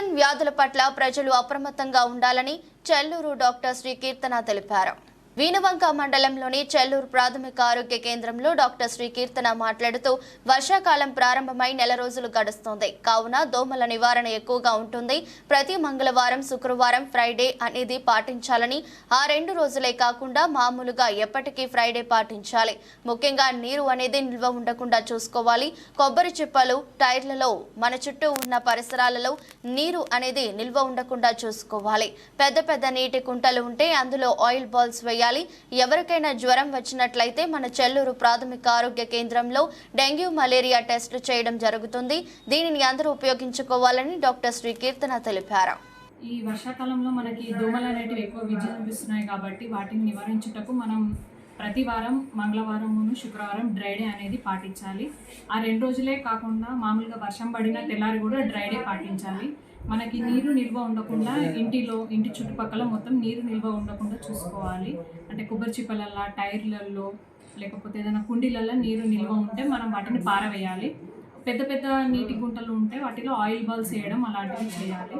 Season వ్యాధుల పట్ల ప్రజలు అప్రమత్తంగా ఉండాలని చెల్లూరు డాక్టర్ శ్రీ కీర్తన తెలిపారు. వీణవంక మండలంలోని చెల్లూరు ప్రాథమిక ఆరోగ్య కేంద్రంలో డాక్టర్ శ్రీ కీర్తన మాట్లాడుతూ వర్షాకాలం ప్రారంభమై నెల రోజులు గడుస్తోంది. కావున దోమల నివారణ ఎక్కువగా ఉంటుంది. ప్రతి మంగళవారం, శుక్రవారం, ఫ్రైడే అనేది పాటించాలని, ఆ 2 రోజులే కాకుండా మామూలుగా ఎప్పటికీ ఫ్రైడే పాటించాలి. ముఖ్యంగా నీరు అనేది నిల్వ ఉండకుండా చూసుకోవాలి. కొబ్బరి చిప్పలు, టైర్లలో, మన చుట్టూ ఉన్న పరిసరాలలో నీరు అనేది నిల్వ ఉండకుండా చూసుకోవాలి. పెద్ద పెద్ద నీటి కుంటలు ఉంటే అందులో ఆయిల్ బాల్స్ వేయాలి. ఎవరికైనా జ్వరం వచ్చినట్లయితే మన చెల్లూరు ప్రాథమిక ఆరోగ్య కేంద్రంలో డెంగ్యూ, మలేరియా టెస్టులు చేయడం జరుగుతుంది. దీనిని అందరూ ఉపయోగించుకోవాలని డాక్టర్ శ్రీ కీర్తన తెలిపారు. ఈ వర్షాకాలంలో మనకి దోమలు అనేటివి ఎక్కువ విజృంభిస్తున్నాయి కాబట్టి వాటిని నివారించుటకు మనం ప్రతి వారం మంగళవారమును, శుక్రవారం డ్రై డే అనేది పాటించాలి. ఆ 2 రోజులే కాకుండా మామూలుగా వర్షం పడిన తెల్లారి కూడా డ్రై డే పాటించాలి. మనకి నీరు నిల్వ ఉండకుండా ఇంటి చుట్టుపక్కల మొత్తం నీరు నిల్వ ఉండకుండా చూసుకోవాలి. అంటే కొబ్బరి చిప్పలల్లో, టైర్లలో, లేకపోతే ఏదైనా కుండీలలో నీరు నిల్వ ఉంటే మనం వాటిని పారవేయాలి. పెద్ద పెద్ద నీటి గుంటలు ఉంటే వాటిలో ఆయిల్ బాల్స్ వేయడం అలాంటివి చేయాలి.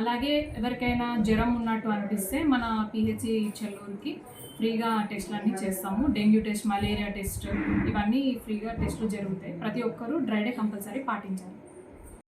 అలాగే ఎవరికైనా జ్వరం ఉన్నట్టు అనిపిస్తే మన పిహెచ్సి చెల్లూరుకి ఫ్రీగా టెస్టులు అన్నీ చేస్తాము. డెంగ్యూ టెస్ట్, మలేరియా టెస్ట్, ఇవన్నీ ఫ్రీగా టెస్టులు జరుగుతాయి. ప్రతి ఒక్కరూ డ్రై డే కంపల్సరీ పాటించాలి.